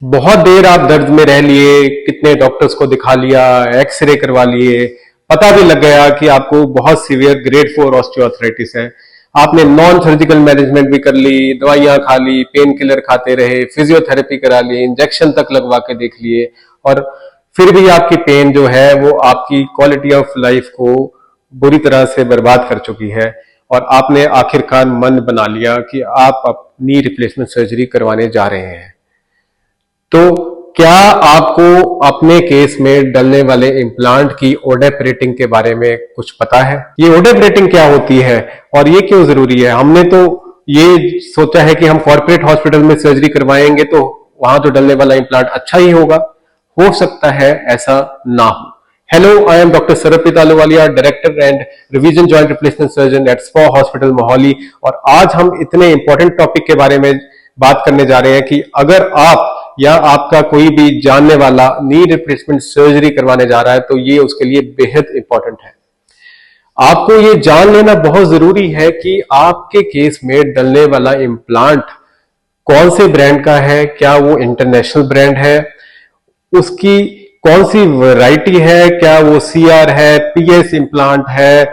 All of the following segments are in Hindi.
बहुत देर आप दर्द में रह लिए, कितने डॉक्टर्स को दिखा लिया, एक्सरे करवा लिए, पता भी लग गया कि आपको बहुत सीवियर ग्रेड 4 ऑस्टियोआर्थराइटिस है। आपने नॉन सर्जिकल मैनेजमेंट भी कर ली, दवाइयां खा ली, पेन किलर खाते रहे, फिजियोथेरेपी करा ली, इंजेक्शन तक लगवा के देख लिए, और फिर भी आपकी पेन जो है वो आपकी क्वालिटी ऑफ लाइफ को बुरी तरह से बर्बाद कर चुकी है। और आपने आखिरकार मन बना लिया कि आप नी रिप्लेसमेंट सर्जरी करवाने जा रहे हैं। तो क्या आपको अपने केस में डलने वाले इम्प्लांट की ओडेपरेटिंग के बारे में कुछ पता है? ये ओडेपरेटिंग क्या होती है और ये क्यों जरूरी है? हमने तो ये सोचा है कि हम कॉर्पोरेट हॉस्पिटल में सर्जरी करवाएंगे तो वहां तो डलने वाला इम्प्लांट अच्छा ही होगा। हो सकता है ऐसा ना हो। Hello, I am doctor Sarabpreet Ahluwalia, director and revision joint replacement surgeon at spa hospital Mohali. और आज हम इतने इंपॉर्टेंट टॉपिक के बारे में बात करने जा रहे हैं कि अगर आप या आपका कोई भी जानने वाला नी रिप्लेसमेंट सर्जरी करवाने जा रहा है तो ये उसके लिए बेहद इंपॉर्टेंट है। आपको ये जान लेना बहुत जरूरी है कि आपके केस में डलने वाला इम्प्लांट कौन से ब्रांड का है, क्या वो इंटरनेशनल ब्रांड है, उसकी कौन सी वैरायटी है, क्या वो सीआर है, पीएस इम्प्लांट है,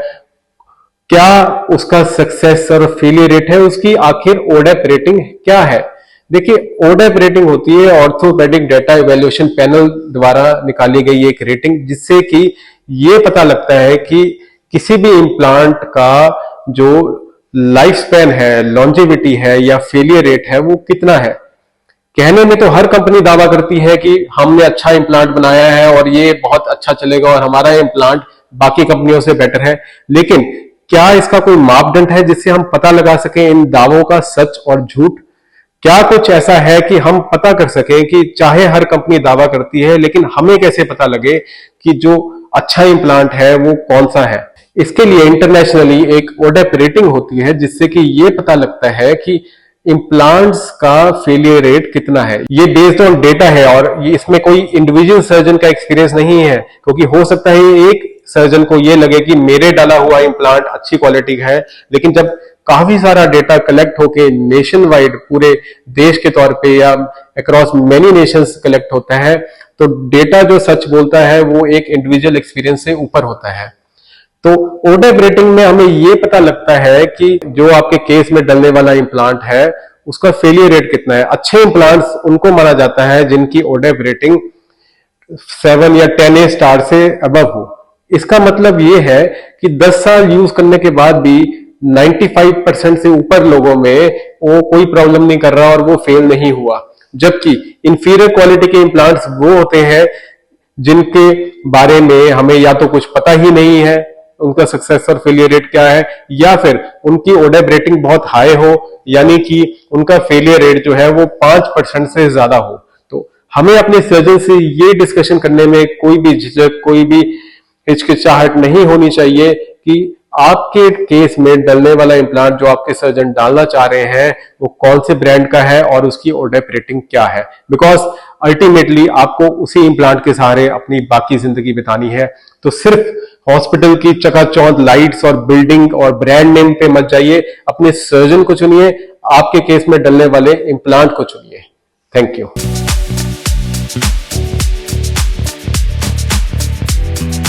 क्या उसका सक्सेस और फेलियर रेट है, उसकी आखिर ओडेप रेटिंग क्या है। देखिए, ओडेप रेटिंग होती है ऑर्थोपेडिक डेटा इवैल्यूएशन पैनल द्वारा निकाली गई एक रेटिंग, जिससे कि ये पता लगता है कि किसी भी इम्प्लांट का जो लाइफ स्पैन है, लॉन्जेविटी है या फेलियर रेट है वो कितना है। कहने में तो हर कंपनी दावा करती है कि हमने अच्छा इम्प्लांट बनाया है और ये बहुत अच्छा चलेगा और हमारा इम्प्लांट बाकी कंपनियों से बेटर है, लेकिन क्या इसका कोई मापदंड है जिससे हम पता लगा सकें इन दावों का सच और झूठ? क्या कुछ ऐसा है कि हम पता कर सकें कि चाहे हर कंपनी दावा करती है लेकिन हमें कैसे पता लगे कि जो अच्छा इम्प्लांट है वो कौन सा है? इसके लिए इंटरनेशनली एक ओडेप रेटिंग होती है जिससे कि ये पता लगता है कि इम्प्लांट्स का फेलियर रेट कितना है। ये बेस्ड ऑन डेटा है और ये इसमें कोई इंडिविजुअल सर्जन का एक्सपीरियंस नहीं है, क्योंकि हो सकता है एक सर्जन को ये लगे कि मेरे डाला हुआ इम्प्लांट अच्छी क्वालिटी का है, लेकिन जब काफी सारा डेटा कलेक्ट होके नेशन वाइड पूरे देश के तौर पे या अक्रॉस मेनी नेशंस कलेक्ट होता है तो डेटा जो सच बोलता है वो एक इंडिविजुअल एक्सपीरियंस से ऊपर होता है। तो ओडेप रेटिंग में हमें ये पता लगता है कि जो आपके केस में डलने वाला इम्प्लांट है उसका फेलियर रेट कितना है। अच्छे इम्प्लांट्स उनको माना जाता है जिनकी ओडेप रेटिंग 7 या 10 स्टार से अबव हो। इसका मतलब ये है कि 10 साल यूज करने के बाद भी 95% से ऊपर लोगों में वो कोई प्रॉब्लम नहीं कर रहा और वो फेल नहीं हुआ। जबकि इंफीरियर क्वालिटी के इम्प्लांट्स वो होते हैं जिनके बारे में हमें या तो कुछ पता ही नहीं है उनका सक्सेस और फेलियर रेट क्या है, या फिर उनकी ओडेप रेटिंग बहुत हाई हो, यानी कि उनका फेलियर रेट जो है वो 5% से ज्यादा हो। तो हमें अपने सर्जन से ये डिस्कशन करने में कोई भी झिझक, कोई भी हिचकिचाहट नहीं होनी चाहिए कि आपके केस में डलने वाला इम्प्लांट जो आपके सर्जन डालना चाह रहे हैं वो कौन से ब्रांड का है और उसकी ओडेप रेटिंग क्या है। बिकॉज अल्टीमेटली आपको उसी इम्प्लांट के सहारे अपनी बाकी जिंदगी बितानी है। तो सिर्फ हॉस्पिटल की चकाचौंध लाइट्स और बिल्डिंग और ब्रांड नेम पे मत जाइए, अपने सर्जन को चुनिए, आपके केस में डलने वाले इम्प्लांट को चुनिए। Thank you.